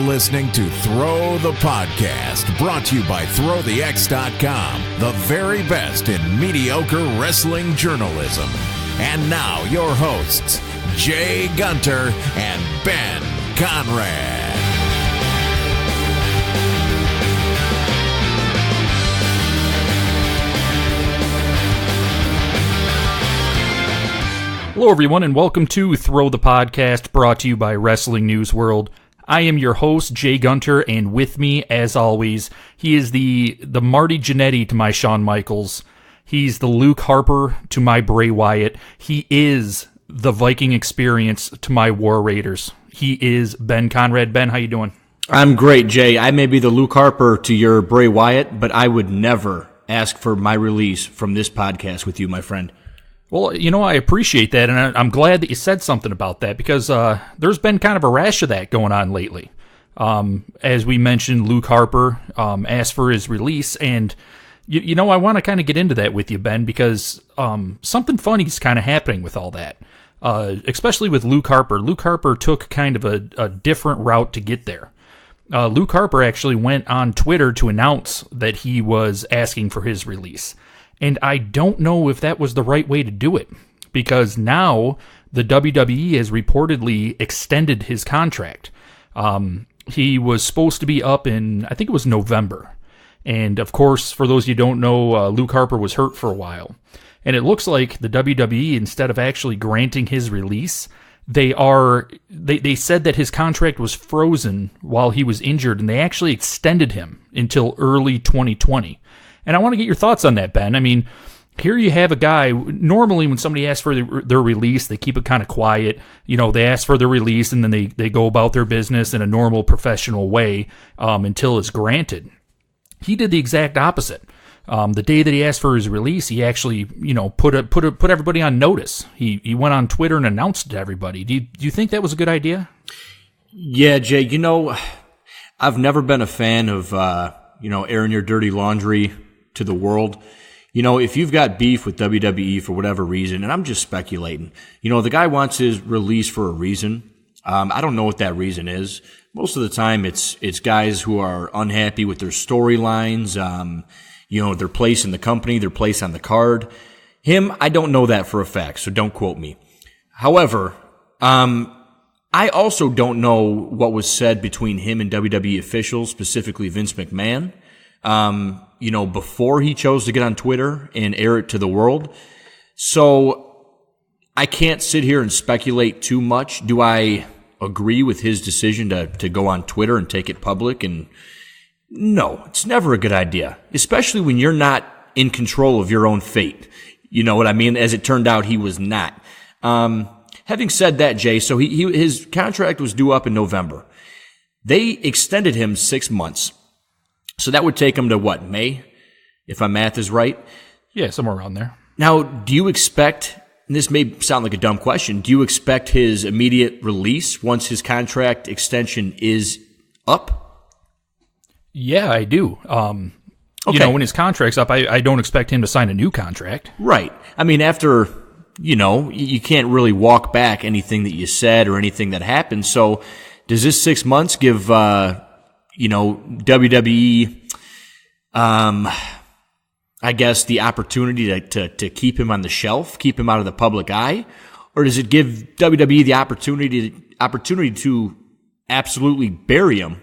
listening to Throw the Podcast, brought to you by ThrowTheX.com, the very best in mediocre wrestling journalism. And now, your hosts, Jay Gunter and Ben Conrad. Hello, everyone, and welcome to Throw the Podcast, brought to you by Wrestling News World. I am your host, Jay Gunter, and with me, as always, he is the Marty Jannetty to my Shawn Michaels. He's the Luke Harper to my Bray Wyatt. He is the Viking Experience to my War Raiders. He is Ben Conrad. Ben, how you doing? I'm great, Jay. I may be the Luke Harper to your Bray Wyatt, but I would never ask for my release from this podcast with you, my friend. Well, you know, I appreciate that, and I'm glad that you said something about that, because there's been kind of a rash of that going on lately. As we mentioned, Luke Harper asked for his release, and, you know, I want to kind of get into that with you, Ben, because something funny is kind of happening with all that, especially with Luke Harper. Luke Harper took kind of a different route to get there. Luke Harper actually went on Twitter to announce that he was asking for his release. And I don't know if that was the right way to do it, because now the WWE has reportedly extended his contract. He was supposed to be up in, I think it was November. And of course, for those of you who don't know, Luke Harper was hurt for a while. And it looks like the WWE, instead of actually granting his release, they said that his contract was frozen while he was injured, and they actually extended him until early 2020. And I want to get your thoughts on that, Ben. I mean, here you have a guy, normally when somebody asks for their release, they keep it kind of quiet. You know, they ask for their release and then they go about their business in a normal professional way until it's granted. He did the exact opposite. The day that he asked for his release, he actually, you know, put everybody on notice. He went on Twitter and announced it to everybody. Do you think that was a good idea? Yeah, Jay, you know, I've never been a fan of, airing your dirty laundry to the world. You know, if you've got beef with WWE for whatever reason, and I'm just speculating, you know, the guy wants his release for a reason. I don't know what that reason is. Most of the time it's guys who are unhappy with their storylines, their place in the company, their place on the card. Him, I don't know that for a fact, so don't quote me. However, I also don't know what was said between him and WWE officials, specifically Vince McMahon, before he chose to get on Twitter and air it to the world. So I can't sit here and speculate too much. Do I agree with his decision to go on Twitter and take it public? And no, it's never a good idea, especially when you're not in control of your own fate. You know what I mean? As it turned out, he was not. Having said that, Jay, so his contract was due up in November. They extended him 6 months. So that would take him to what, May? If my math is right? Yeah, somewhere around there. Now, do you expect, and this may sound like a dumb question, do you expect his immediate release once his contract extension is up? Yeah, I do. Okay. You know, when his contract's up, I don't expect him to sign a new contract. Right. I mean, after, you know, you can't really walk back anything that you said or anything that happened. So does this 6 months give, WWE, I guess, the opportunity to keep him on the shelf, keep him out of the public eye? Or does it give WWE the opportunity to absolutely bury him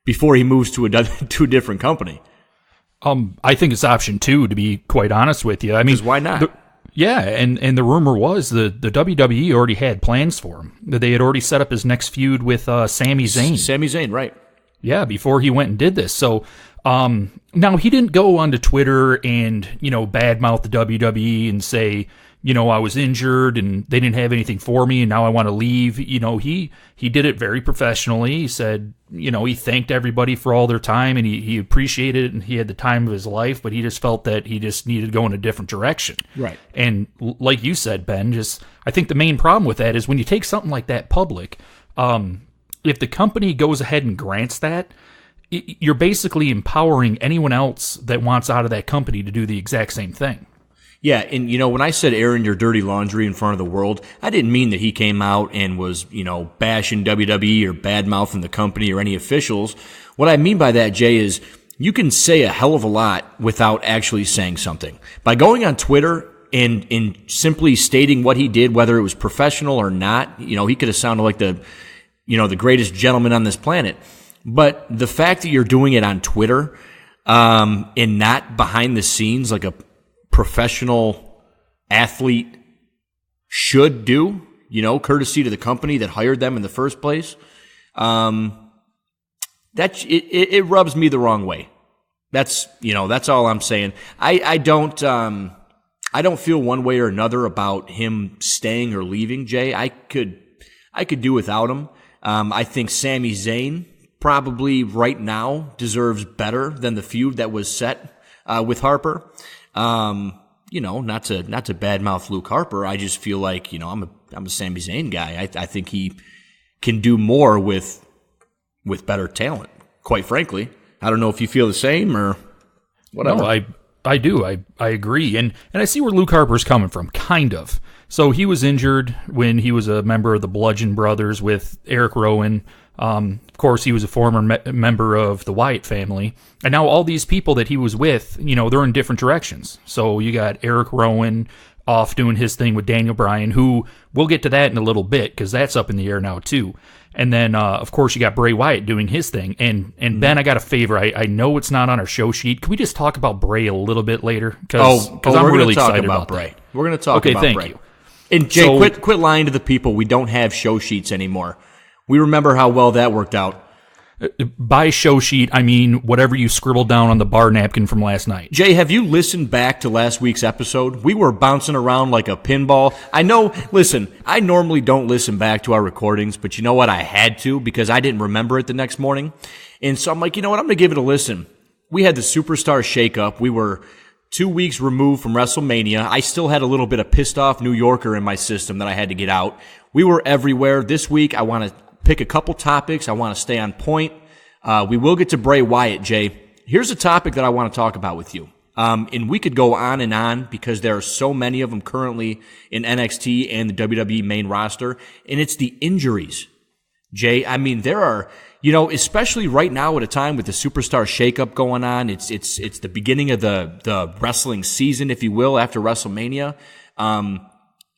before he moves to a different company? I think it's option 2, to be quite honest with you. I mean, why not? And the rumor was the WWE already had plans for him. They had already set up his next feud with Sami Zayn. Sami Zayn, right. Yeah, before he went and did this. So now he didn't go onto Twitter and, badmouth the WWE and say, I was injured and they didn't have anything for me and now I want to leave. He did it very professionally. He said, he thanked everybody for all their time and he appreciated it and he had the time of his life, but he just felt that he just needed to go in a different direction. Right. And like you said, Ben, I think the main problem with that is when you take something like that public, if the company goes ahead and grants that, you're basically empowering anyone else that wants out of that company to do the exact same thing. Yeah, and when I said airing your dirty laundry in front of the world, I didn't mean that he came out and was, bashing WWE or bad-mouthing the company or any officials. What I mean by that, Jay, is you can say a hell of a lot without actually saying something. By going on Twitter and simply stating what he did, whether it was professional or not, he could have sounded like the greatest gentleman on this planet. But the fact that you're doing it on Twitter, and not behind the scenes like a professional athlete should do, courtesy to the company that hired them in the first place, it rubs me the wrong way. That's all I'm saying. I don't feel one way or another about him staying or leaving, Jay. I could do without him. I think Sami Zayn probably right now deserves better than the feud that was set with Harper. Not to badmouth Luke Harper. I just feel like, I'm a Sami Zayn guy. I think he can do more with better talent, quite frankly. I don't know if you feel the same or whatever. No, I do. I agree. And I see where Luke Harper's coming from, kind of. So he was injured when he was a member of the Bludgeon Brothers with Eric Rowan. Of course, he was a former member of the Wyatt family. And now all these people that he was with, they're in different directions. So you got Eric Rowan off doing his thing with Daniel Bryan, who we'll get to that in a little bit because that's up in the air now too. And then, of course, you got Bray Wyatt doing his thing. And Ben, I got a favor. I know it's not on our show sheet. Can we just talk about Bray a little bit later? Because I'm really excited about Bray. That. We're going to talk about Bray. Thank you. And Jay, quit lying to the people. We don't have show sheets anymore. We remember how well that worked out. By show sheet, I mean whatever you scribbled down on the bar napkin from last night. Jay, have you listened back to last week's episode? We were bouncing around like a pinball. I know, listen, I normally don't listen back to our recordings, but you know what? I had to because I didn't remember it the next morning. And so I'm like, you know what? I'm going to give it a listen. We had the Superstar shakeup. We were 2 weeks removed from WrestleMania. I still had a little bit of pissed off New Yorker in my system that I had to get out. We were everywhere. This week, I want to pick a couple topics. I want to stay on point. We will get to Bray Wyatt, Jay. Here's a topic that I want to talk about with you. And we could go on and on because there are so many of them currently in NXT and the WWE main roster. And it's the injuries, Jay. I mean, there are, especially right now at a time with the Superstar shakeup going on. It's the beginning of the wrestling season, if you will, after WrestleMania.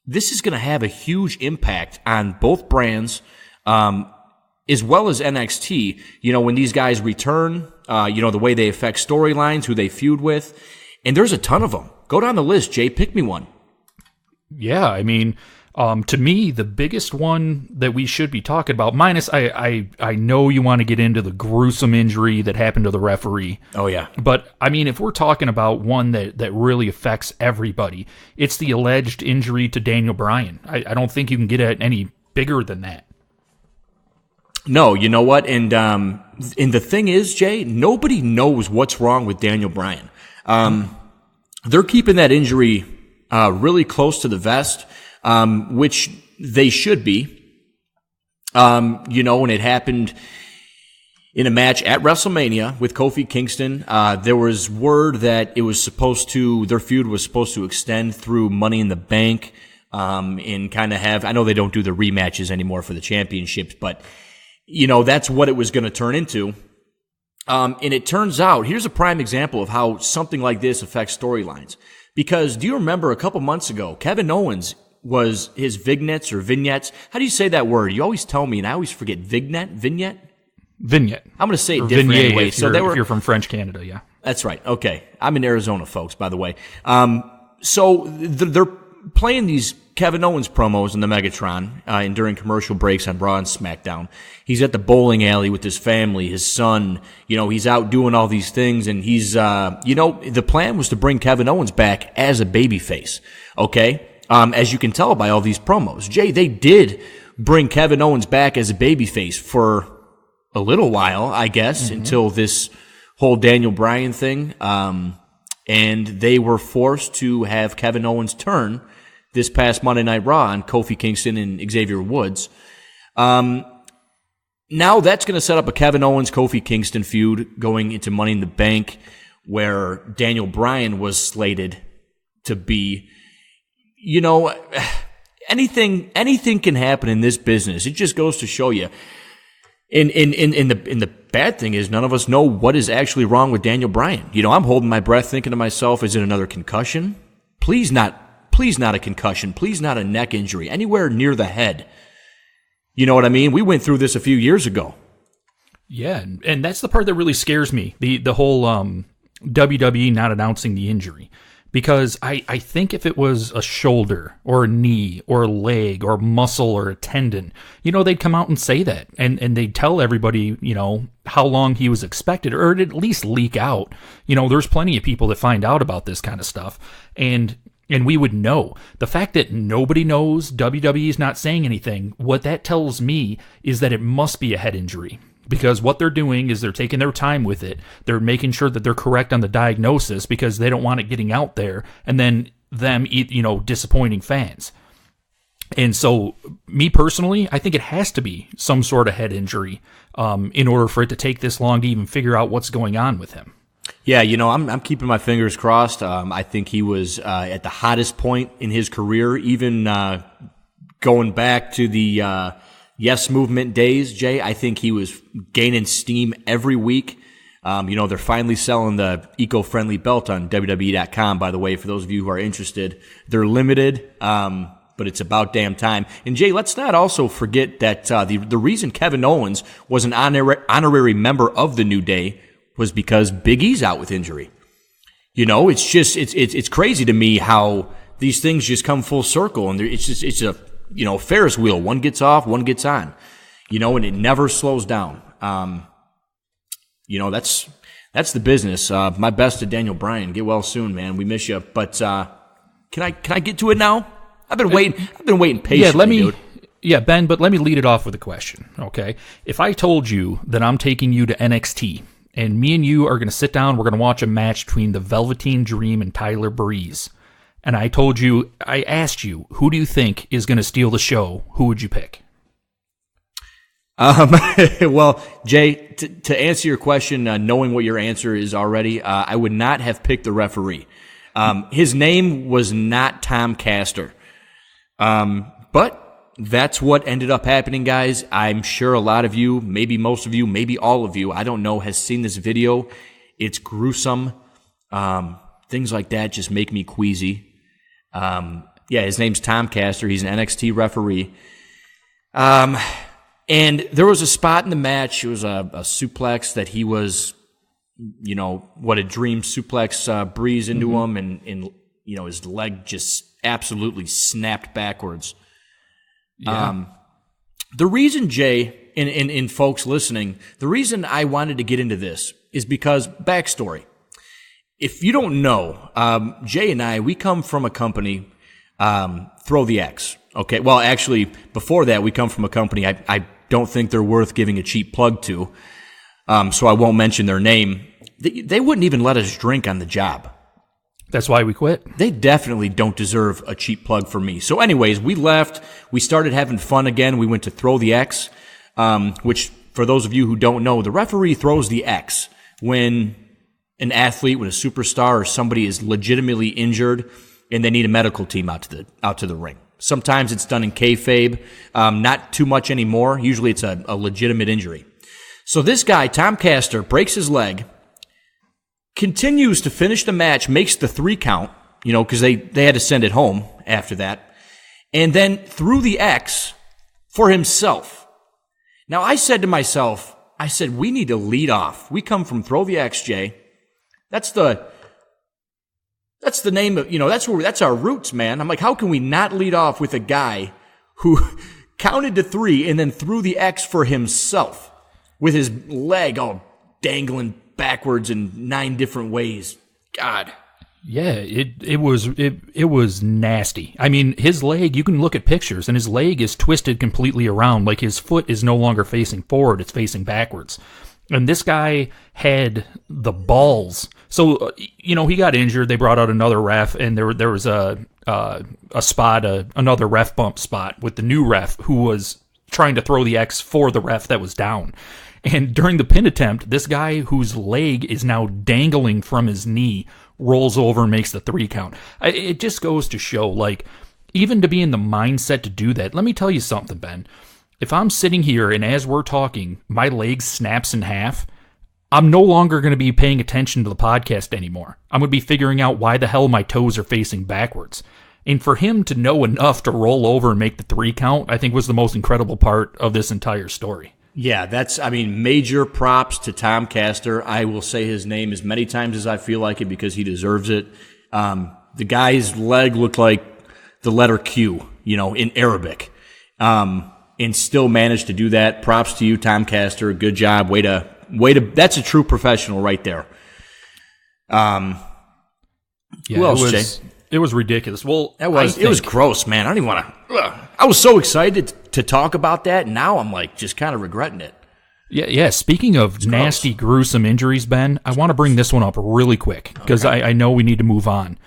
This is going to have a huge impact on both brands, as well as NXT, when these guys return, the way they affect storylines, who they feud with. And there's a ton of them. Go down the list, Jay. Pick me one. Yeah, I mean, to me, the biggest one that we should be talking about, minus I know you want to get into the gruesome injury that happened to the referee. Oh, yeah. But, I mean, if we're talking about one that really affects everybody, it's the alleged injury to Daniel Bryan. I don't think you can get it any bigger than that. No, you know what? And the thing is, Jay, nobody knows what's wrong with Daniel Bryan. They're keeping that injury really close to the vest, which they should be. And it happened in a match at WrestleMania with Kofi Kingston. There was word that their feud was supposed to extend through Money in the Bank, and kind of have, I know they don't do the rematches anymore for the championships, but that's what it was going to turn into. And it turns out, here's a prime example of how something like this affects storylines. Because do you remember a couple months ago, Kevin Owens was his vignettes or vignettes. How do you say that word? You always tell me, and I always forget. Vignette? Vignette. I'm going to say it different anyway. If you're from French Canada, yeah. That's right. Okay. I'm in Arizona, folks, by the way. So they're playing these Kevin Owens promos in the Megatron and during commercial breaks on Raw and SmackDown. He's at the bowling alley with his family, his son. He's out doing all these things, and he's, the plan was to bring Kevin Owens back as a babyface, okay? As you can tell by all these promos. Jay, they did bring Kevin Owens back as a babyface for a little while, I guess, until this whole Daniel Bryan thing. And they were forced to have Kevin Owens turn this past Monday Night Raw on Kofi Kingston and Xavier Woods. Now that's going to set up a Kevin Owens-Kofi Kingston feud going into Money in the Bank, where Daniel Bryan was slated to be. Anything can happen in this business. It just goes to show you. And the bad thing is none of us know what is actually wrong with Daniel Bryan. I'm holding my breath thinking to myself, is it another concussion? Please not a concussion. Please not a neck injury. Anywhere near the head. You know what I mean? We went through this a few years ago. Yeah, and that's the part that really scares me, the whole WWE not announcing the injury. Because I think if it was a shoulder or a knee or a leg or muscle or a tendon, they'd come out and say that. And they'd tell everybody, how long he was expected, or it'd at least leak out. There's plenty of people that find out about this kind of stuff. And we would know. The fact that nobody knows, WWE's not saying anything, what that tells me is that it must be a head injury. Because what they're doing is they're taking their time with it. They're making sure that they're correct on the diagnosis because they don't want it getting out there and then them, disappointing fans. And so, me personally, I think it has to be some sort of head injury in order for it to take this long to even figure out what's going on with him. Yeah, I'm keeping my fingers crossed. I think he was at the hottest point in his career, even going back to the Yes Movement days, Jay. I think he was gaining steam every week. They're finally selling the eco-friendly belt on WWE.com, by the way, for those of you who are interested. They're limited, but it's about damn time. And Jay, let's not also forget that the reason Kevin Owens was an honorary member of the New Day was because Big E's out with injury. It's crazy to me how these things just come full circle, and it's a Ferris wheel. One gets off, one gets on, and it never slows down. That's the business. My best to Daniel Bryan. Get well soon, man. We miss you. But can I get to it now? I've been waiting patiently. Dude. Ben. But let me lead it off with a question. Okay, if I told you that I'm taking you to NXT and me and you are going to sit down, we're going to watch a match between the Velveteen Dream and Tyler Breeze. And I asked you, who do you think is going to steal the show? Who would you pick? Well, Jay, to answer your question, knowing what your answer is already, I would not have picked the referee. His name was not Tom Caster. But that's what ended up happening, guys. I'm sure a lot of you, maybe most of you, maybe all of you, I don't know, has seen this video. It's gruesome. Things like that just make me queasy. His name's Tom Caster. He's an NXT referee. And there was a spot in the match. It was a suplex that he was, a dream suplex, Breeze into him, and his leg just absolutely snapped backwards. Yeah. The reason, Jay, and folks listening, the reason I wanted to get into this is because, backstory. If you don't know, Jay and I, we come from a company, Throw the X. Okay, well, actually, before that, we come from a company I don't think they're worth giving a cheap plug to, so I won't mention their name. They wouldn't even let us drink on the job. That's why we quit. They definitely don't deserve a cheap plug from me. So anyways, we left. We started having fun again. We went to Throw the X, which, for those of you who don't know, the referee throws the X when an athlete, when a superstar or somebody is legitimately injured and they need a medical team out to the ring. Sometimes it's done in kayfabe, not too much anymore. Usually it's a legitimate injury. So this guy, Tom Caster, breaks his leg, continues to finish the match, makes the 3 count, because they had to send it home after that, and then threw the X for himself. Now I said to myself, we need to lead off. We come from Throw the X, Jay. That's the name of, that's our roots, man. I'm like, how can we not lead off with a guy who counted to 3 and then threw the X for himself with his leg all dangling backwards in 9 different ways? God. Yeah, it was nasty. I mean, his leg, you can look at pictures, and his leg is twisted completely around. Like, his foot is no longer facing forward, it's facing backwards. And this guy had the balls. So, he got injured. They brought out another ref, and there was a spot, another ref bump spot with the new ref who was trying to throw the X for the ref that was down. And during the pin attempt, this guy whose leg is now dangling from his knee rolls over and makes the 3 count. It just goes to show, like, even to be in the mindset to do that. Let me tell you something, Ben. If I'm sitting here and as we're talking, my leg snaps in half, I'm no longer going to be paying attention to the podcast anymore. I'm going to be figuring out why the hell my toes are facing backwards. And for him to know enough to roll over and make the 3 count, I think was the most incredible part of this entire story. Yeah, major props to Tom Castor. I will say his name as many times as I feel like it because he deserves it. The guy's leg looked like the letter Q, in Arabic. And still managed to do that. Props to you, Tom Castor. Good job. Way to, that's a true professional right there. Who else, Jay? It was ridiculous. Well, it was gross, man. I don't even want to. I was so excited to talk about that, and now I'm like just kind of regretting it. Yeah. Speaking of nasty, gruesome injuries, Ben, I want to bring this one up really quick because I know we need to move on.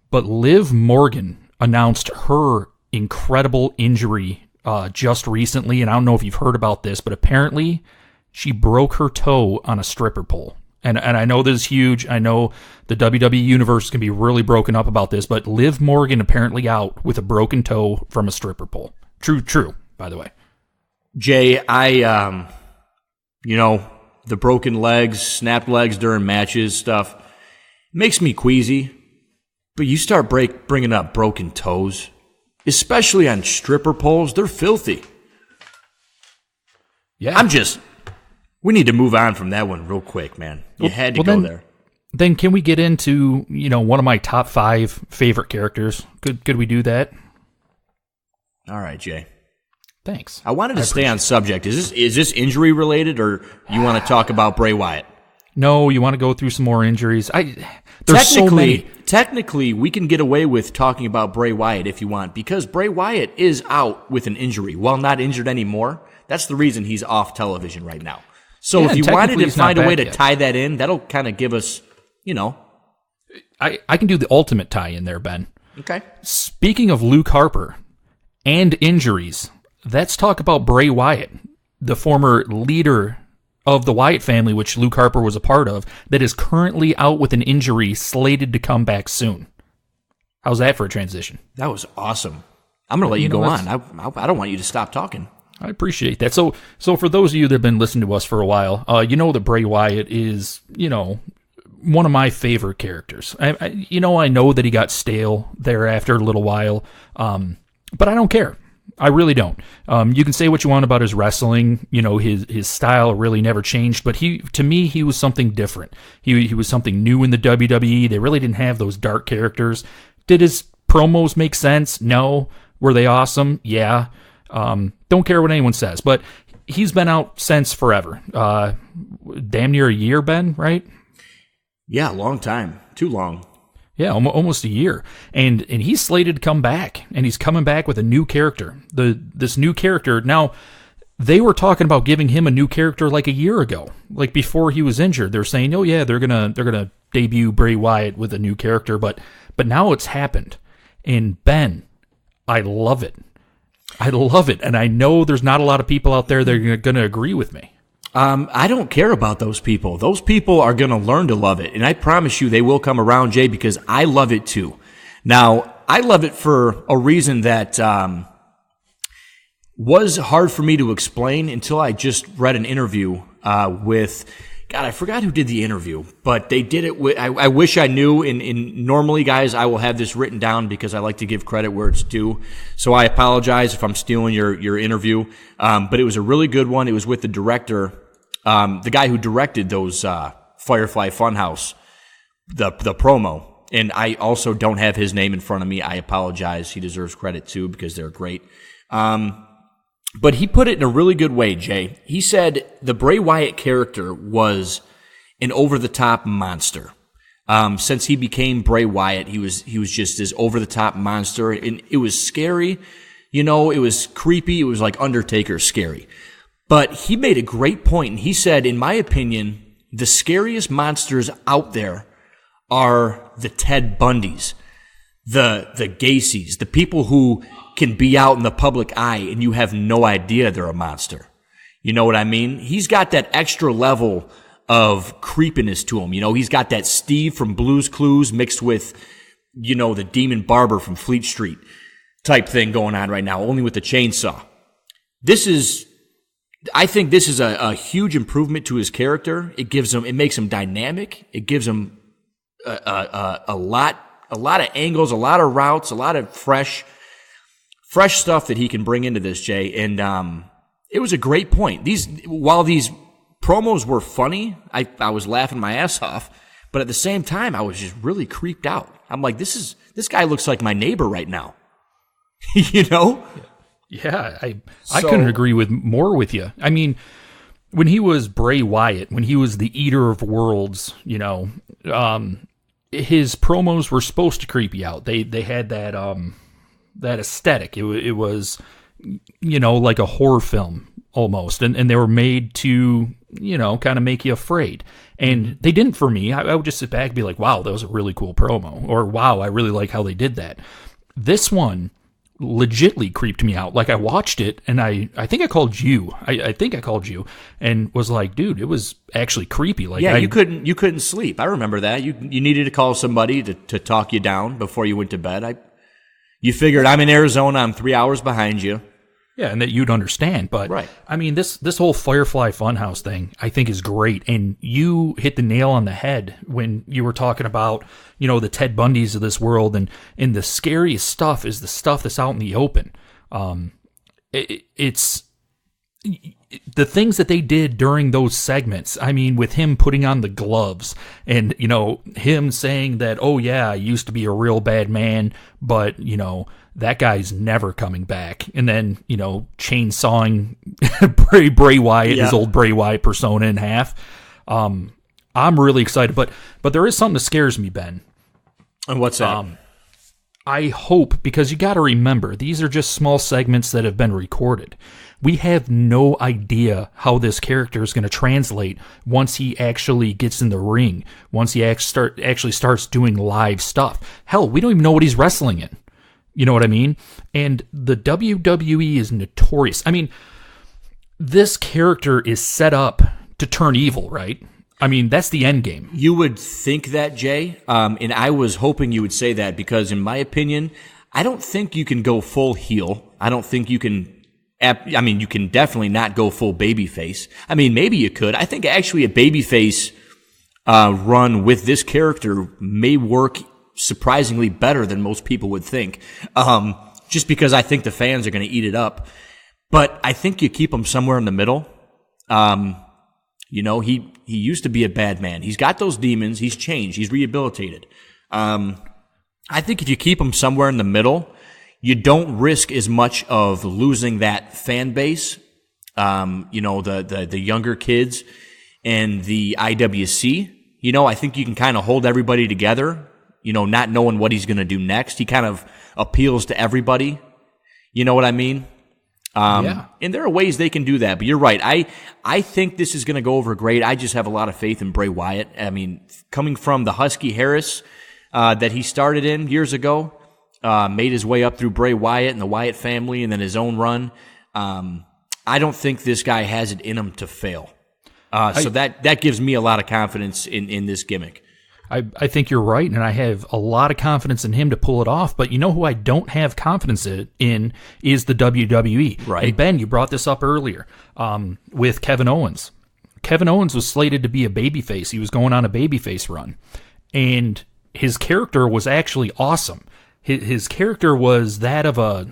But Liv Morgan announced her incredible injury just recently, and I don't know if you've heard about this, but apparently she broke her toe on a stripper pole. And I know this is huge. I know the WWE universe can be really broken up about this, but Liv Morgan apparently out with a broken toe from a stripper pole. True, by the way. Jay, the broken legs, snapped legs during matches stuff makes me queasy. But you start bringing up broken toes, especially on stripper poles, they're filthy. Yeah. We need to move on from that one real quick, man. You had to go there. Then can we get into, one of my top 5 favorite characters? Could we do that? All right, Jay. Thanks. I wanted to stay on subject. Is this injury related, or you want to talk about Bray Wyatt? No, you want to go through some more injuries. There's so many. Technically, we can get away with talking about Bray Wyatt if you want, because Bray Wyatt is out with an injury. While not injured anymore, that's the reason he's off television right now. So if you wanted to find a way to tie that in, that'll kind of give us, I can do the ultimate tie in there, Ben. Okay. Speaking of Luke Harper and injuries, let's talk about Bray Wyatt, the former leader of the Wyatt family, which Luke Harper was a part of, that is currently out with an injury slated to come back soon. How's that for a transition? That was awesome. I'm going to let you go on. I don't want you to stop talking. I appreciate that. So for those of you that have been listening to us for a while, that Bray Wyatt is, one of my favorite characters. I know that he got stale there after a little while, but I don't care. I really don't. You can say what you want about his wrestling. His style really never changed, but to me, he was something different. He was something new in the WWE. They really didn't have those dark characters. Did his promos make sense? No. Were they awesome? Yeah. Don't care what anyone says, but he's been out since forever. Damn near a year, Ben, right? Yeah, long time. Too long. Yeah, almost a year. And he's slated to come back, and he's coming back with a new character. This new character. Now, they were talking about giving him a new character like a year ago, like before he was injured. They're saying, "Oh yeah, they're gonna debut Bray Wyatt with a new character," but now it's happened. And Ben, I love it. I love it, and I know there's not a lot of people out there that are going to agree with me. I don't care about those people. Those people are going to learn to love it, and I promise you they will come around, Jay, because I love it too. Now, I love it for a reason that was hard for me to explain until I just read an interview with... God, I forgot who did the interview, but they did it with, I wish I knew, and normally, guys, I will have this written down because I like to give credit where it's due, so I apologize if I'm stealing your interview, but it was a really good one. It was with the director, the guy who directed those Firefly Funhouse, the promo, and I also don't have his name in front of me. I apologize. He deserves credit, too, because they're great. But he put it in a really good way, Jay. He said the Bray Wyatt character was an over-the-top monster. Since he became Bray Wyatt, he was just this over-the-top monster, and it was scary. It was creepy. It was like Undertaker scary. But he made a great point, and he said, in my opinion, the scariest monsters out there are the Ted Bundys, the Gacy's, the people who can be out in the public eye and you have no idea they're a monster. You know what I mean? He's got that extra level of creepiness to him. He's got that Steve from Blue's Clues mixed with, the Demon Barber from Fleet Street type thing going on right now, only with the chainsaw. I think this is a huge improvement to his character. It makes him dynamic. It gives him a lot of angles, a lot of routes, a lot of fresh stuff that he can bring into this, Jay. And it was a great point. While these promos were funny, I was laughing my ass off, but at the same time, I was just really creeped out. I'm like, this guy looks like my neighbor right now. Yeah, I couldn't agree more with you. I mean, when he was Bray Wyatt, when he was the Eater of Worlds, his promos were supposed to creep you out. They had that aesthetic. It was like a horror film almost, and they were made to kind of make you afraid. And they didn't for me. I would just sit back and be like, wow, that was a really cool promo, or wow, I really like how they did that. This one legitly creeped me out. Like, I watched it and I think I called you. I think I called you and was like, dude, it was actually creepy. Like, yeah, you couldn't sleep. I remember that. You needed to call somebody to talk you down before you went to bed. You figured, I'm in Arizona, I'm 3 hours behind you. Yeah, and that you'd understand. But right. I mean, this whole Firefly Funhouse thing, I think, is great. And you hit the nail on the head when you were talking about, the Ted Bundys of this world, and the scariest stuff is the stuff that's out in the open. It's the things that they did during those segments. I mean, with him putting on the gloves and, him saying that, oh yeah, I used to be a real bad man, but, that guy's never coming back. And then, chainsawing Bray Wyatt, his old Bray Wyatt persona in half. I'm really excited, but there is something that scares me, Ben. And what's that? I hope, because you got to remember, these are just small segments that have been recorded. We have no idea how this character is going to translate once he actually gets in the ring, once he actually starts doing live stuff. Hell, we don't even know what he's wrestling in. You know what I mean? And the WWE is notorious. I mean, this character is set up to turn evil, right? I mean, that's the end game. You would think that, Jay, and I was hoping you would say that, because in my opinion, I don't think you can go full heel. I don't think you can. You can definitely not go full babyface. I mean, maybe you could. I think actually a babyface run with this character may work surprisingly better than most people would think. Just because I think the fans are going to eat it up. But I think you keep him somewhere in the middle. He used to be a bad man. He's got those demons. He's changed. He's rehabilitated. I think if you keep him somewhere in the middle, you don't risk as much of losing that fan base. The younger kids and the IWC. I think you can kind of hold everybody together. Not knowing what he's going to do next. He kind of appeals to everybody. You know what I mean? Yeah. And there are ways they can do that, but you're right. I think this is going to go over great. I just have a lot of faith in Bray Wyatt. I mean, coming from the Husky Harris that he started in years ago, made his way up through Bray Wyatt and the Wyatt family and then his own run. I don't think this guy has it in him to fail. So that gives me a lot of confidence in this gimmick. I think you're right, and I have a lot of confidence in him to pull it off, but you know who I don't have confidence in is the WWE. Right. And Ben, you brought this up earlier with Kevin Owens. Kevin Owens was slated to be a babyface. He was going on a babyface run, and his character was actually awesome. His character was that of a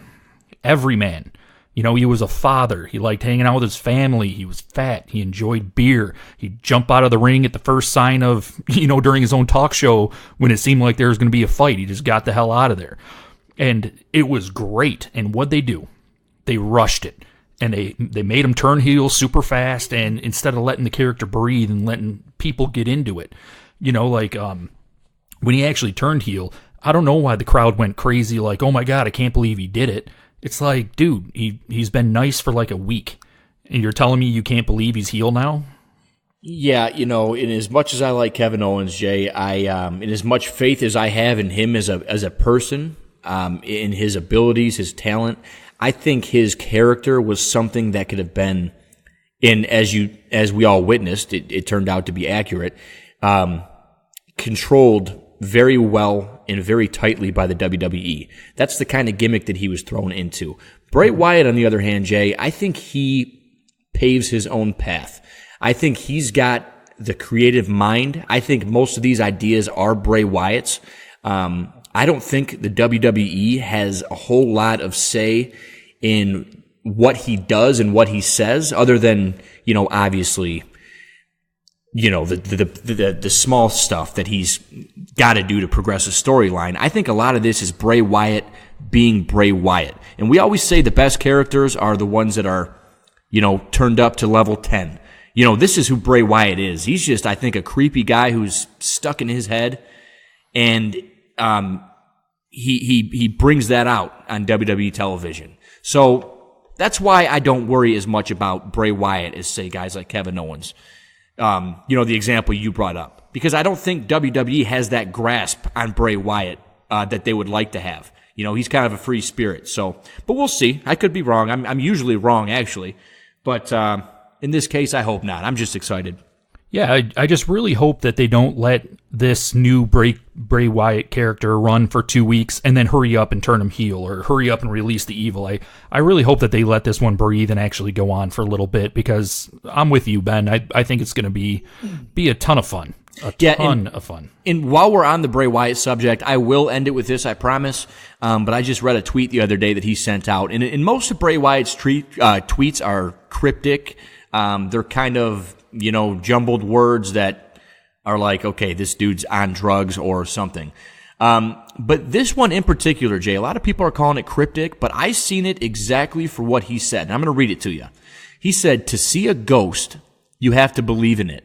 everyman. He was a father. He liked hanging out with his family. He was fat. He enjoyed beer. He'd jump out of the ring at the first sign of, during his own talk show when it seemed like there was going to be a fight. He just got the hell out of there. And it was great. And what'd they do? They rushed it. And they made him turn heel super fast. And instead of letting the character breathe and letting people get into it, when he actually turned heel, I don't know why the crowd went crazy. Like, oh my God, I can't believe he did it. It's like, dude, he's been nice for like a week, and you're telling me you can't believe he's heel now? Yeah, in as much as I like Kevin Owens, Jay, in as much faith as I have in him as a person, in his abilities, his talent, I think his character was something that could have been and as we all witnessed, it turned out to be accurate, controlled very well and very tightly by the WWE. That's the kind of gimmick that he was thrown into. Bray Wyatt, on the other hand, Jay, I think he paves his own path. I think he's got the creative mind. I think most of these ideas are Bray Wyatt's. I don't think the WWE has a whole lot of say in what he does and what he says, other than, obviously, the small stuff that he's got to do to progress a storyline. I think a lot of this is Bray Wyatt being Bray Wyatt. And we always say the best characters are the ones that are, turned up to level 10. This is who Bray Wyatt is. He's just, I think, a creepy guy who's stuck in his head, and he brings that out on WWE television. So that's why I don't worry as much about Bray Wyatt as, say, guys like Kevin Owens. The example you brought up. Because I don't think WWE has that grasp on Bray Wyatt that they would like to have. He's kind of a free spirit. So, but we'll see. I could be wrong. I'm usually wrong, actually. But in this case, I hope not. I'm just excited. Yeah, I just really hope that they don't let this new Bray Wyatt character run for 2 weeks and then hurry up and turn him heel, or hurry up and release the evil. I really hope that they let this one breathe and actually go on for a little bit, because I'm with you, Ben. I think it's going to be a ton of fun. A ton of fun. And while we're on the Bray Wyatt subject, I will end it with this, I promise. But I just read a tweet the other day that he sent out. And most of Bray Wyatt's tweets are cryptic. They're kind of, jumbled words that are like, okay, this dude's on drugs or something. But this one in particular, Jay, a lot of people are calling it cryptic, but I seen it exactly for what he said. And I'm going to read it to you. He said, "To see a ghost, you have to believe in it.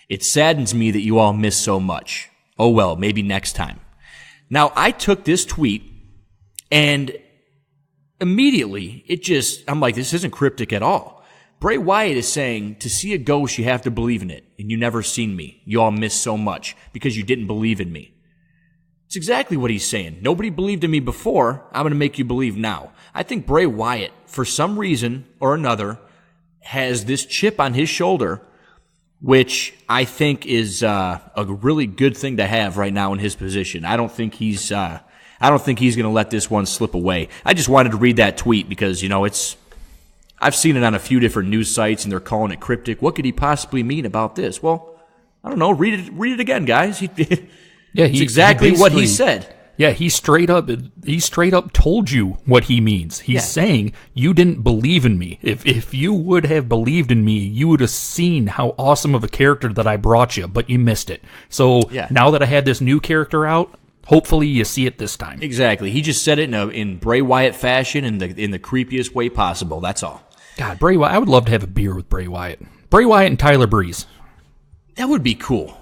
It saddens me that you all miss so much. Oh well, maybe next time." Now, I took this tweet, and immediately I'm like, this isn't cryptic at all. Bray Wyatt is saying, to see a ghost, you have to believe in it. And you never seen me. You all miss so much because you didn't believe in me. It's exactly what he's saying. Nobody believed in me before. I'm going to make you believe now. I think Bray Wyatt, for some reason or another, has this chip on his shoulder, which I think is a really good thing to have right now in his position. I don't think he's going to let this one slip away. I just wanted to read that tweet because, I've seen it on a few different news sites, and they're calling it cryptic. What could he possibly mean about this? Well, I don't know. Read it again, guys. It's exactly what he said. Yeah, he straight up told you what he means. He's saying, you didn't believe in me. If you would have believed in me, you would have seen how awesome of a character that I brought you, but you missed it. So now that I had this new character out, hopefully you see it this time. Exactly. He just said it in Bray Wyatt fashion, in the creepiest way possible. That's all. God, Bray Wyatt. I would love to have a beer with Bray Wyatt. Bray Wyatt and Tyler Breeze. That would be cool.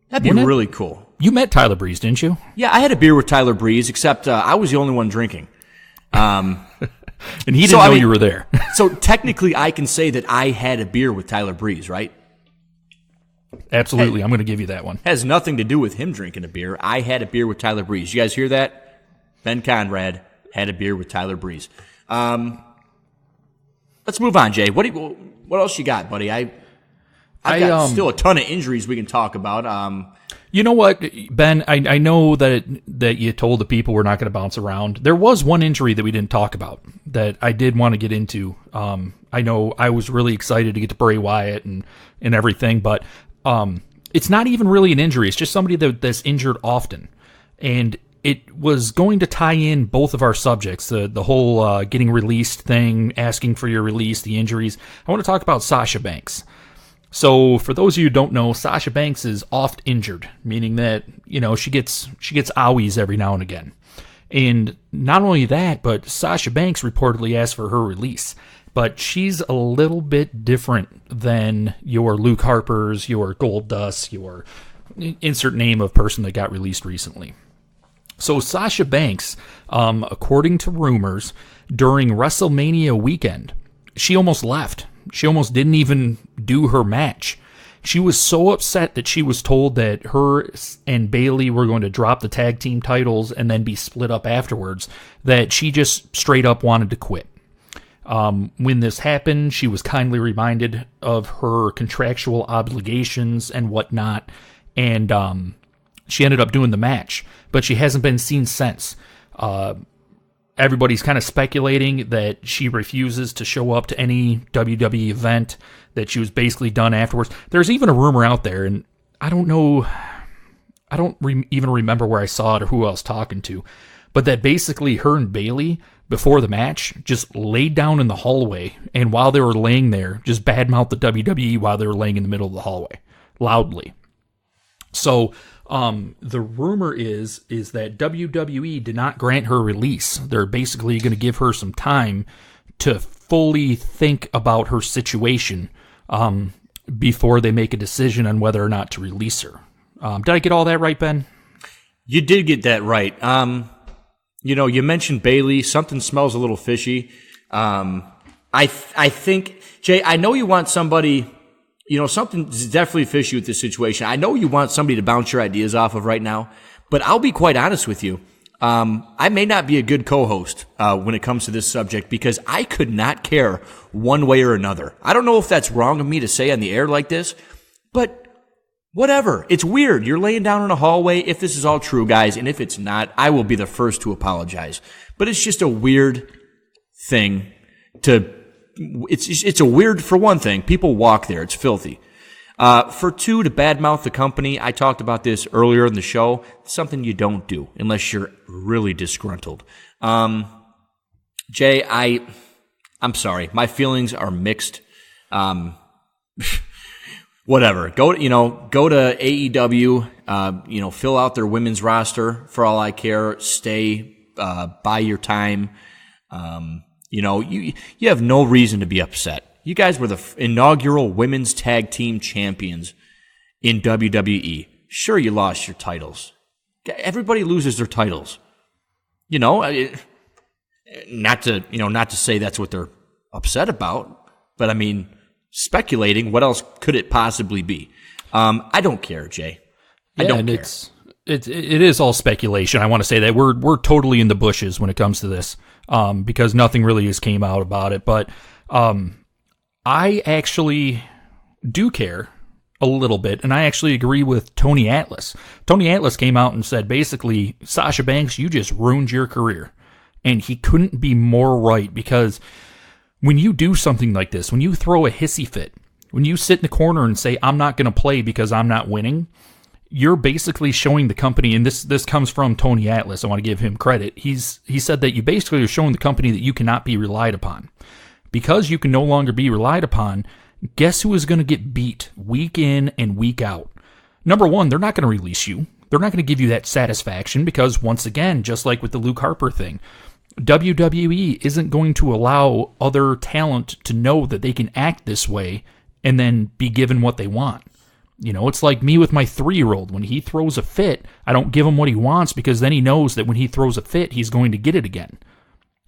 That'd be really cool. You met Tyler Breeze, didn't you? Yeah, I had a beer with Tyler Breeze, except I was the only one drinking. And he didn't know you were there. So technically, I can say that I had a beer with Tyler Breeze, right? Absolutely. I'm going to give you that one. Has nothing to do with him drinking a beer. I had a beer with Tyler Breeze. You guys hear that? Ben Conrad had a beer with Tyler Breeze. Let's move on, Jay. What else you got, buddy? I've got still a ton of injuries we can talk about. You know what, Ben? I know that you told the people we're not going to bounce around. There was one injury that we didn't talk about that I did want to get into. I know I was really excited to get to Bray Wyatt and everything, but it's not even really an injury. It's just somebody that's injured often. And it was going to tie in both of our subjects, the whole getting released thing, asking for your release, the injuries. I want to talk about Sasha Banks. So for those of you who don't know, Sasha Banks is oft injured, meaning that, she gets owies every now and again. And not only that, but Sasha Banks reportedly asked for her release. But she's a little bit different than your Luke Harper's, your Goldust, your insert name of person that got released recently. So Sasha Banks, according to rumors, during WrestleMania weekend, she almost left. She almost didn't even do her match. She was so upset that she was told that her and Bayley were going to drop the tag team titles and then be split up afterwards that she just straight up wanted to quit. When this happened, she was kindly reminded of her contractual obligations and whatnot, and she ended up doing the match, but she hasn't been seen since. Everybody's kind of speculating that she refuses to show up to any WWE event, that she was basically done afterwards. There's even a rumor out there, and I don't know, I don't even remember where I saw it or who I was talking to, but that basically her and Bayley, before the match, just laid down in the hallway, and while they were laying there, just badmouthed the WWE while they were laying in the middle of the hallway, loudly. So, the rumor is that WWE did not grant her release. They're basically going to give her some time to fully think about her situation, before they make a decision on whether or not to release her. Did I get all that right, Ben? You did get that right. You mentioned Bayley. Something smells a little fishy. I think, Jay, I know you want somebody, something's definitely fishy with this situation. I know you want somebody to bounce your ideas off of right now, but I'll be quite honest with you. I may not be a good co-host when it comes to this subject because I could not care one way or another. I don't know if that's wrong of me to say on the air like this, but whatever. It's weird. You're laying down in a hallway. If this is all true, guys, and if it's not, I will be the first to apologize. But it's just a weird thing it's a weird, for one thing, people walk there. It's filthy. For two, to badmouth the company, I talked about this earlier in the show. It's something you don't do unless you're really disgruntled. Jay, I'm sorry. My feelings are mixed. Whatever. Go to AEW, fill out their women's roster for all I care. Stay, buy your time. You have no reason to be upset. You guys were the inaugural women's tag team champions in WWE. Sure, you lost your titles. Everybody loses their titles. Not to say that's what they're upset about, but I mean, speculating, what else could it possibly be? I don't care, Jay. I don't care. It is all speculation. I want to say that we're totally in the bushes when it comes to this, because nothing really has came out about it. But I actually do care a little bit, and I actually agree with Tony Atlas. Tony Atlas came out and said, basically, Sasha Banks, you just ruined your career. And he couldn't be more right, because when you do something like this, when you throw a hissy fit, when you sit in the corner and say, I'm not going to play because I'm not winning, you're basically showing the company, and this comes from Tony Atlas, I want to give him credit. He said that you basically are showing the company that you cannot be relied upon. Because you can no longer be relied upon, guess who is going to get beat week in and week out? Number one, they're not going to release you. They're not going to give you that satisfaction because, once again, just like with the Luke Harper thing, WWE isn't going to allow other talent to know that they can act this way and then be given what they want. It's like me with my 3-year-old. When he throws a fit, I don't give him what he wants because then he knows that when he throws a fit, he's going to get it again.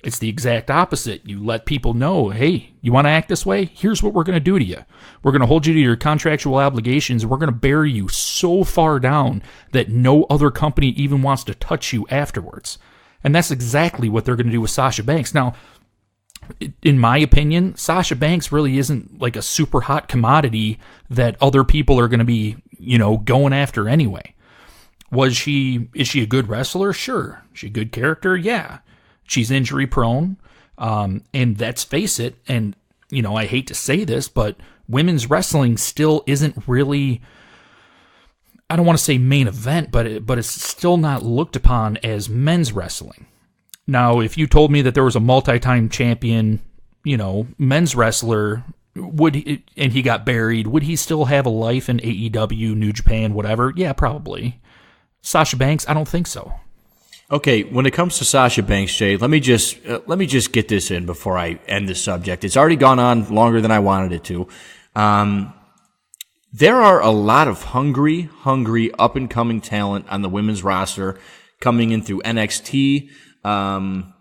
It's the exact opposite. You let people know, hey, you want to act this way? Here's what we're going to do to you. We're going to hold you to your contractual obligations. We're going to bury you so far down that no other company even wants to touch you afterwards. And that's exactly what they're going to do with Sasha Banks. Now, in my opinion, Sasha Banks really isn't like a super hot commodity that other people are going to be, going after anyway. Is she a good wrestler? Sure. Is she a good character? Yeah. She's injury prone. And let's face it, and, I hate to say this, but women's wrestling still isn't really, I don't want to say main event, but it's still not looked upon as men's wrestling. Now, if you told me that there was a multi-time champion, men's wrestler, and he got buried, would he still have a life in AEW, New Japan, whatever? Yeah, probably. Sasha Banks, I don't think so. Okay, when it comes to Sasha Banks, Jay, let me just get this in before I end this subject. It's already gone on longer than I wanted it to. There are a lot of hungry, up-and-coming talent on the women's roster coming in through NXT. I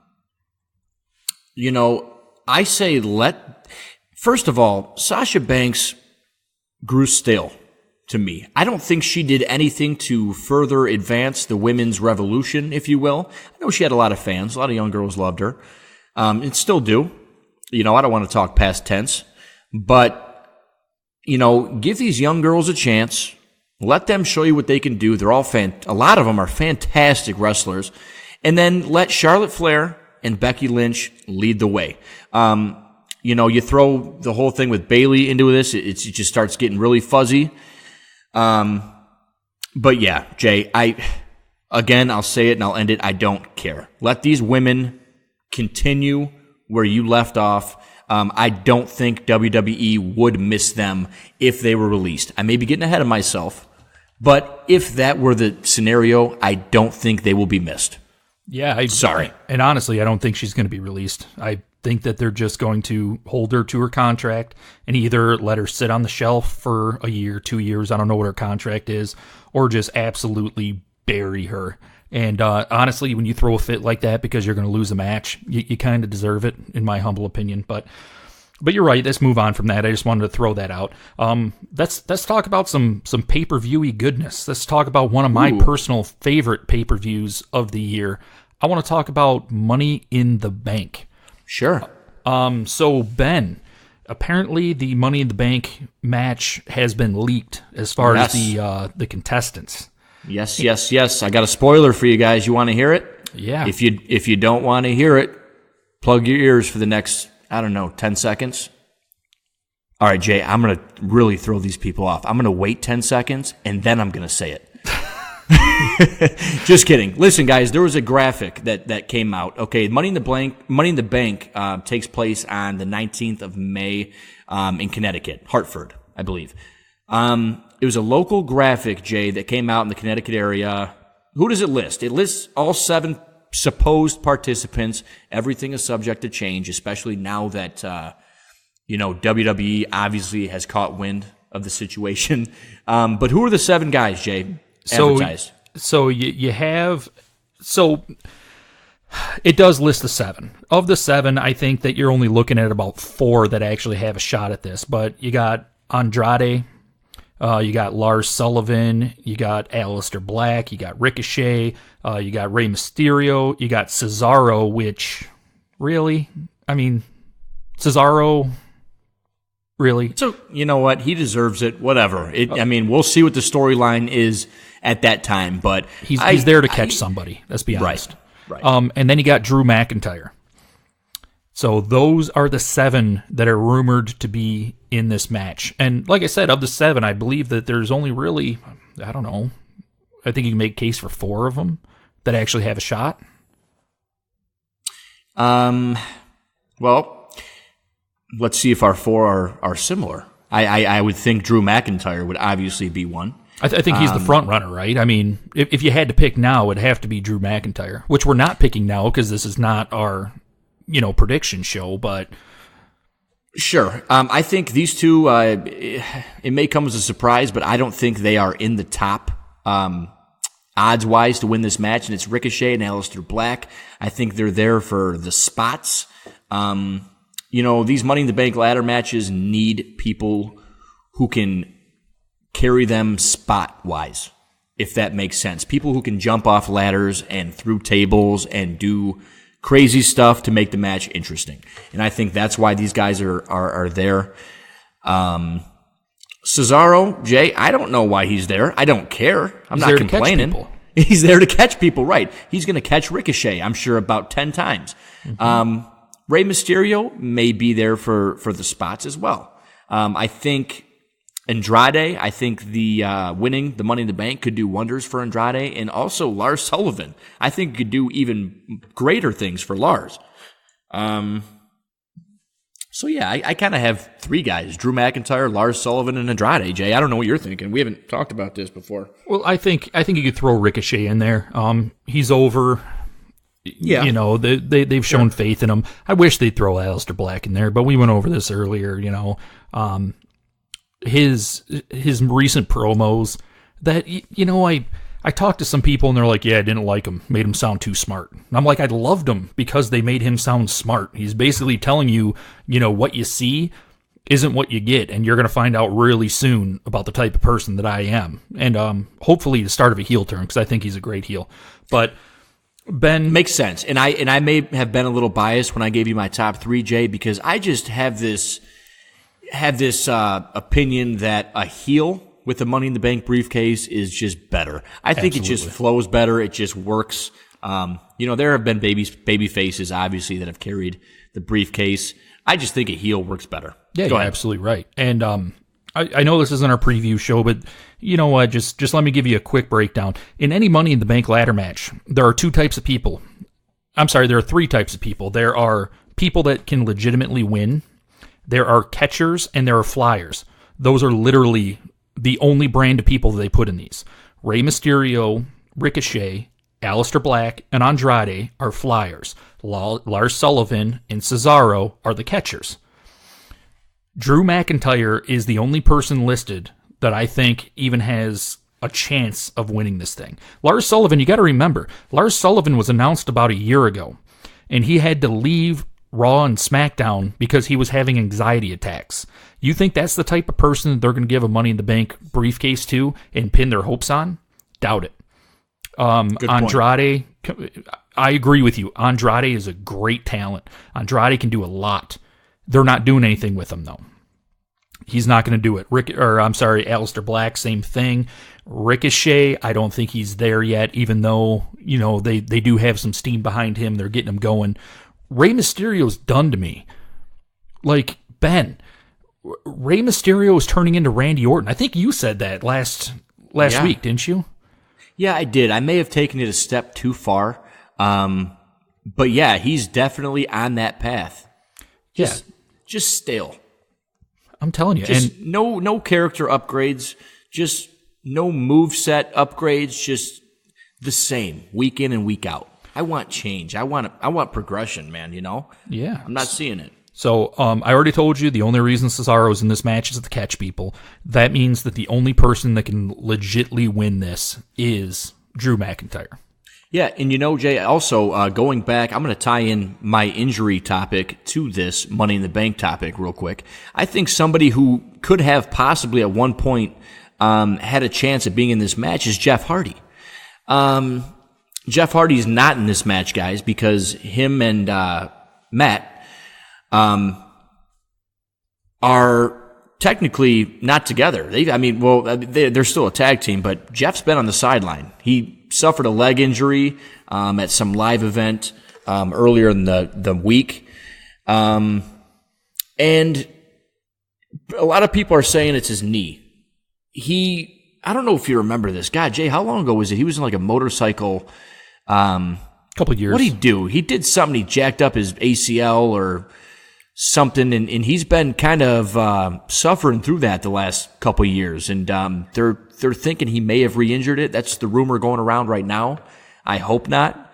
say first of all, Sasha Banks grew stale to me. I don't think she did anything to further advance the women's revolution, if you will. I know she had a lot of fans. A lot of young girls loved her, and still do. I don't want to talk past tense, but, give these young girls a chance. Let them show you what they can do. They're all a lot of them are fantastic wrestlers. And then let Charlotte Flair and Becky Lynch lead the way. You throw the whole thing with Bayley into this, it just starts getting really fuzzy. But yeah, Jay, I'll say it and I'll end it. I don't care. Let these women continue where you left off. I don't think WWE would miss them if they were released. I may be getting ahead of myself, but if that were the scenario, I don't think they will be missed. Yeah, sorry. And honestly, I don't think she's going to be released. I think that they're just going to hold her to her contract and either let her sit on the shelf for a year, 2 years, I don't know what her contract is, or just absolutely bury her. And honestly, when you throw a fit like that because you're going to lose a match, you kind of deserve it, in my humble opinion. But you're right. Let's move on from that. I just wanted to throw that out. Let's talk about some pay-per-view-y goodness. Let's talk about one of my personal favorite pay-per-views of the year. I want to talk about Money in the Bank. Sure. So Ben, apparently the Money in the Bank match has been leaked as far as the contestants. Yes. I got a spoiler for you guys. You want to hear it? Yeah. If you don't want to hear it, plug your ears for the next, 10 seconds. All right, Jay, I'm going to really throw these people off. I'm going to wait 10 seconds, and then I'm going to say it. Just kidding. Listen, guys, there was a graphic that came out. Okay, Money in the Bank takes place on the 19th of May in Connecticut, Hartford, I believe. It was a local graphic, Jay, that came out in the Connecticut area. Who does it list? It lists all 7 supposed participants. Everything is subject to change, especially now that, WWE obviously has caught wind of the situation. But who are the 7 guys, Jay, advertised? So you have... So it does list the 7. Of the 7, I think that you're only looking at about 4 that actually have a shot at this. But you got Andrade... you got Lars Sullivan, you got Aleister Black, you got Ricochet, you got Rey Mysterio, you got Cesaro, which, really? I mean, Cesaro, really? So, you know what? He deserves it, whatever. We'll see what the storyline is at that time, but... He's there to catch somebody, let's be honest. Right. And then you got Drew McIntyre. So those are the 7 that are rumored to be in this match. And like I said, of the 7, I believe that there's only really, I don't know, I think you can make a case for 4 of them that actually have a shot. Well, let's see if our 4 are similar. I would think Drew McIntyre would obviously be one. I think he's the front runner, right? I mean, if you had to pick now, it'd have to be Drew McIntyre, which we're not picking now because this is not our... prediction show, but... Sure. I think these 2, it may come as a surprise, but I don't think they are in the top odds-wise to win this match, and it's Ricochet and Aleister Black. I think they're there for the spots. These Money in the Bank ladder matches need people who can carry them spot-wise, if that makes sense. People who can jump off ladders and through tables and do... crazy stuff to make the match interesting. And I think that's why these guys are there. Cesaro, Jay, I don't know why he's there. I don't care. I'm not complaining. He's there to catch people, right. He's going to catch Ricochet, I'm sure, about 10 times. Mm-hmm. Rey Mysterio may be there for the spots as well. I think Andrade, the winning the Money in the Bank could do wonders for Andrade, and also Lars Sullivan. I think could do even greater things for Lars. So yeah, I kind of have 3 guys: Drew McIntyre, Lars Sullivan, and Andrade. Jay, I don't know what you're thinking. We haven't talked about this before. Well, I think you could throw Ricochet in there. He's over. Yeah, they've shown faith in him. I wish they'd throw Aleister Black in there, but we went over this earlier. His recent promos that, I talked to some people and they're like, yeah, I didn't like him. Made him sound too smart. And I'm like, I loved him because they made him sound smart. He's basically telling you, what you see isn't what you get. And you're going to find out really soon about the type of person that I am. And hopefully the start of a heel turn, because I think he's a great heel. But Ben, makes sense. And I may have been a little biased when I gave you my top 3, Jay, because I just have this opinion that a heel with the Money in the Bank briefcase is just better. I think It just flows better. It just works. There have been baby faces, obviously, that have carried the briefcase. I just think a heel works better. Yeah, you're absolutely right. And I know this isn't our preview show, but you know what? Just let me give you a quick breakdown. In any Money in the Bank ladder match, there are 2 types of people. I'm sorry, there are 3 types of people. There are people that can legitimately win. There are catchers and there are flyers. Those are literally the only brand of people that they put in these. Rey Mysterio, Ricochet, Aleister Black, and Andrade are flyers. Lars Sullivan and Cesaro are the catchers. Drew McIntyre is the only person listed that I think even has a chance of winning this thing. Lars Sullivan, you got to remember, Lars Sullivan was announced about a year ago, and he had to leave Raw and SmackDown because he was having anxiety attacks. You think that's the type of person that they're going to give a Money in the Bank briefcase to and pin their hopes on? Doubt it. Andrade, I agree with you. Andrade is a great talent. Andrade can do a lot. They're not doing anything with him, though. He's not going to do it. Aleister Black, same thing. Ricochet, I don't think he's there yet, even though, they do have some steam behind him. They're getting him going. Rey Mysterio's done to me. Like, Ben, Rey Mysterio is turning into Randy Orton. I think you said that last week, didn't you? Yeah, I did. I may have taken it a step too far. But yeah, he's definitely on that path. Just stale. I'm telling you. Just no character upgrades, just no moveset upgrades, just the same week in and week out. I want change. I want progression, man, Yeah. I'm not seeing it. So I already told you the only reason Cesaro's in this match is to catch people. That means that the only person that can legitimately win this is Drew McIntyre. Yeah, and Jay, also going back, I'm going to tie in my injury topic to this Money in the Bank topic real quick. I think somebody who could have possibly at one point had a chance at being in this match is Jeff Hardy. Jeff Hardy's not in this match, guys, because him and Matt are technically not together. They're still a tag team, but Jeff's been on the sideline. He suffered a leg injury at some live event earlier in the week. And a lot of people are saying it's his knee. I don't know if you remember this. God, Jay, how long ago was it? He was in like a motorcycle. Couple of years. What did he do? He did something. He jacked up his ACL or something, and he's been kind of suffering through that the last couple of years. And they're thinking he may have re-injured it. That's the rumor going around right now. I hope not.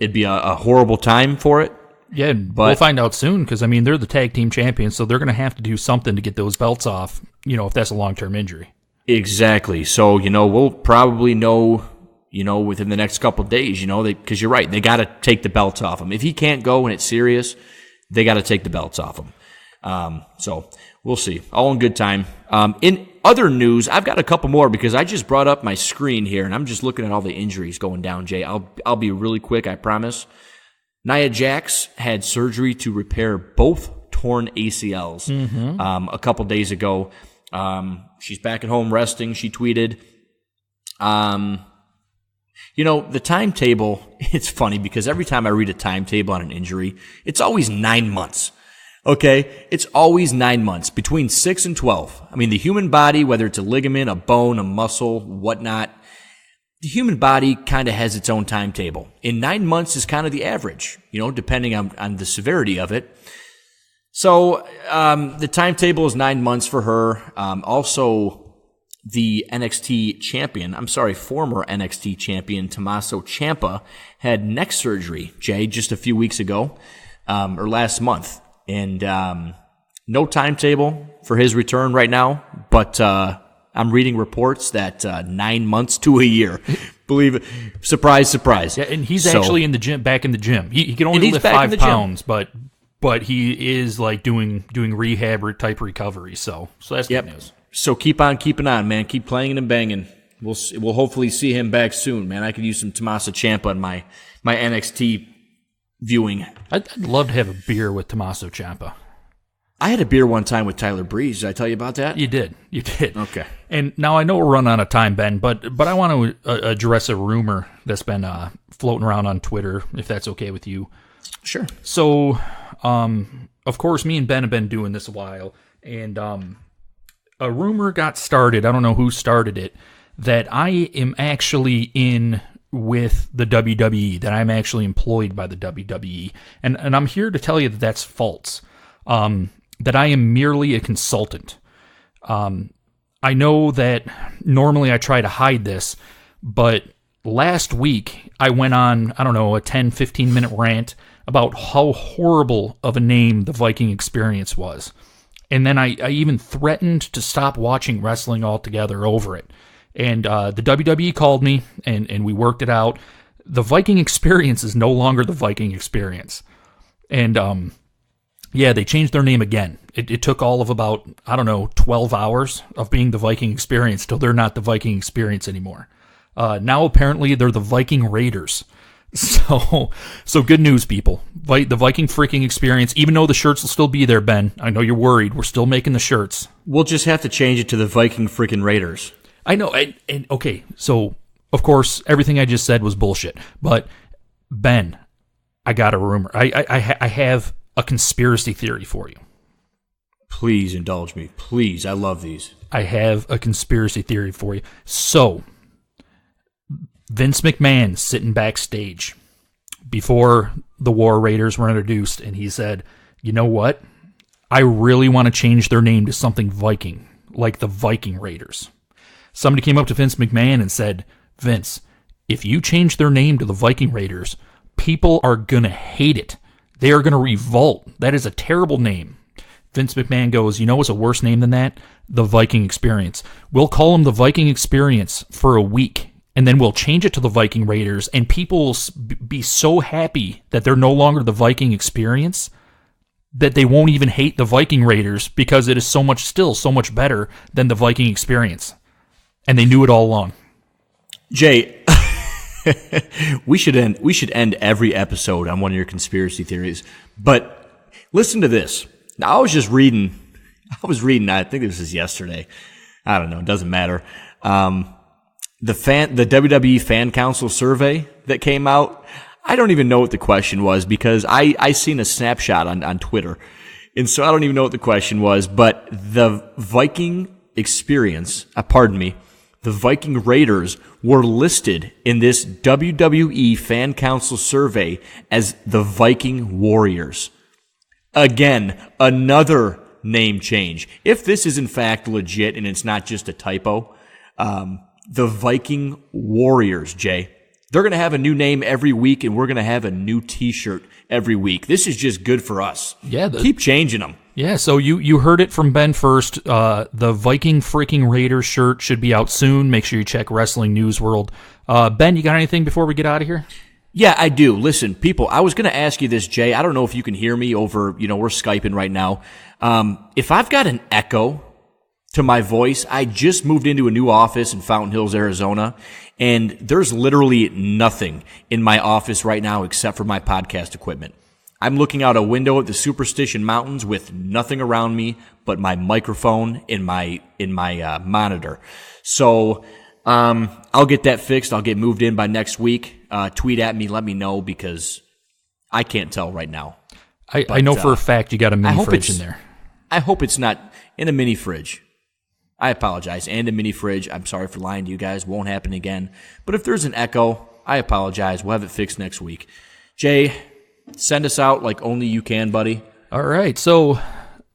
It'd be a horrible time for it. Yeah, but we'll find out soon because, they're the tag team champions, so they're going to have to do something to get those belts off, if that's a long-term injury. Exactly. So, we'll probably know, within the next couple of days, because you're right, they got to take the belts off him. If he can't go and it's serious, they got to take the belts off him. So we'll see. All in good time. In other news, I've got a couple more because I just brought up my screen here and I'm just looking at all the injuries going down, Jay. I'll be really quick, I promise. Nia Jax had surgery to repair both torn ACLs a couple days ago. She's back at home resting. She tweeted, the timetable, it's funny because every time I read a timetable on an injury, it's always 9 months. Okay? It's always 9 months, between 6 and 12. The human body, whether it's a ligament, a bone, a muscle, whatnot, the human body kind of has its own timetable. In 9 months is kind of the average, depending on the severity of it. So the timetable is 9 months for her. Also, the former NXT champion, Tommaso Ciampa, had neck surgery, Jay, just a few weeks ago, or last month. And no timetable for his return right now, but I'm reading reports that 9 months to a year. Believe it. Surprise, surprise. Yeah, and he's actually in the gym, back in the gym. He can only lift 5 pounds, but he is like doing rehab or type recovery. So that's good news. So keep on keeping on, man. Keep playing and banging. We'll hopefully see him back soon, man. I could use some Tommaso Ciampa in my NXT viewing. I'd love to have a beer with Tommaso Ciampa. I had a beer one time with Tyler Breeze. Did I tell you about that? You did. Okay. And now I know we're running out of time, Ben, but I want to address a rumor that's been floating around on Twitter, if that's okay with you. Sure. So, of course, me and Ben have been doing this a while, and a rumor got started. I don't know who started it, that I am actually in with the WWE, that I'm actually employed by the WWE. And I'm here to tell you that that's false. That I am merely a consultant. I know that normally I try to hide this, but last week I went on, I don't know, a 10, 15-minute rant about how horrible of a name the Viking Experience was. And then I even threatened to stop watching wrestling altogether over it. And the WWE called me, and we worked it out. The Viking Experience is no longer the Viking Experience. And yeah, they changed their name again. It took all of about, 12 hours of being the Viking Experience till they're not the Viking Experience anymore. Now apparently they're the Viking Raiders. So good news, people. The Viking Freaking Experience, even though the shirts will still be there, Ben, I know you're worried. We're still making the shirts. We'll just have to change it to the Viking Freaking Raiders. I know. And okay, so of course everything I just said was bullshit. But Ben, I got a rumor. I have a conspiracy theory for you. Please indulge me. Please. I love these. I have a conspiracy theory for you. So, Vince McMahon sitting backstage before the War Raiders were introduced, and he said, you know what? I really want to change their name to something Viking, like the Viking Raiders. Somebody came up to Vince McMahon and said, Vince, if you change their name to the Viking Raiders, people are going to hate it. They are going to revolt. That is a terrible name. Vince McMahon goes, you know what's a worse name than that? The Viking Experience. We'll call them the Viking Experience for a week, and then we'll change it to the Viking Raiders, and people will be so happy that they're no longer the Viking Experience that they won't even hate the Viking Raiders because it is so much better than the Viking Experience. And they knew it all along. Jay, we should end every episode on one of your conspiracy theories. But listen to this. Now, I was reading, I think this was yesterday. I don't know, it doesn't matter. The WWE Fan Council survey that came out, I don't even know what the question was because I seen a snapshot on Twitter. And so I don't even know what the question was, but the Viking Experience, the Viking Raiders were listed in this WWE Fan Council survey as the Viking Warriors. Again, another name change. If this is in fact legit and it's not just a typo, the Viking Warriors, Jay, they're going to have a new name every week and we're going to have a new t-shirt every week. This is just good for us. Yeah. Keep changing them. Yeah, so you heard it from Ben first. The Viking Freaking Raiders shirt should be out soon. Make sure you check Wrestling News World. Ben, you got anything before we get out of here? Yeah, I do. Listen, people, I was going to ask you this, Jay. I don't know if you can hear me over, we're Skyping right now. If I've got an echo to my voice, I just moved into a new office in Fountain Hills, Arizona, and there's literally nothing in my office right now except for my podcast equipment. I'm looking out a window at the Superstition Mountains with nothing around me but my microphone in my monitor. So I'll get that fixed. I'll get moved in by next week. Tweet at me, let me know, because I can't tell right now. I know for a fact you got a mini fridge in there. I hope it's not in a mini fridge. I apologize. And a mini fridge. I'm sorry for lying to you guys. Won't happen again. But if there's an echo, I apologize. We'll have it fixed next week. Jay, send us out like only you can, buddy. All right. So,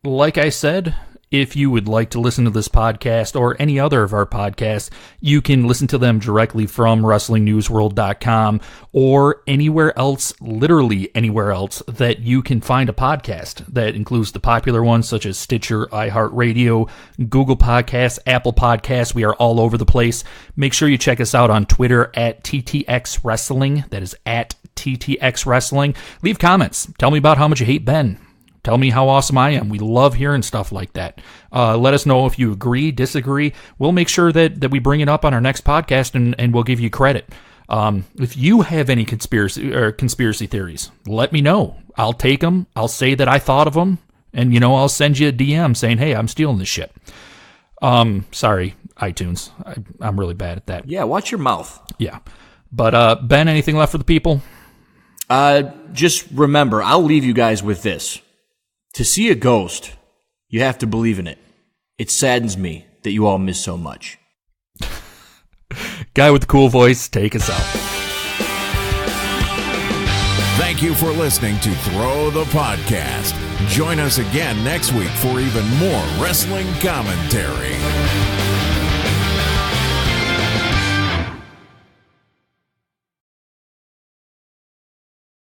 like I said, if you would like to listen to this podcast or any other of our podcasts, you can listen to them directly from WrestlingNewsWorld.com or anywhere else, literally anywhere else, that you can find a podcast. That includes the popular ones such as Stitcher, iHeartRadio, Google Podcasts, Apple Podcasts. We are all over the place. Make sure you check us out on Twitter at TTX Wrestling. That is at TTX Wrestling. Leave comments. Tell me about how much you hate Ben. Tell me how awesome I am. We love hearing stuff like that. Let us know if you agree, disagree. We'll make sure that we bring it up on our next podcast, and we'll give you credit. If you have any conspiracy theories, let me know. I'll take them. I'll say that I thought of them, and I'll send you a DM saying, "Hey, I'm stealing this shit." Sorry, iTunes. I'm really bad at that. Yeah, watch your mouth. Yeah, but Ben, anything left for the people? Just remember, I'll leave you guys with this: to see a ghost, you have to believe in it. It saddens me that you all miss so much. Guy with the cool voice, take us out. Thank you for listening to Throw the Podcast. Join us again next week for even more wrestling commentary.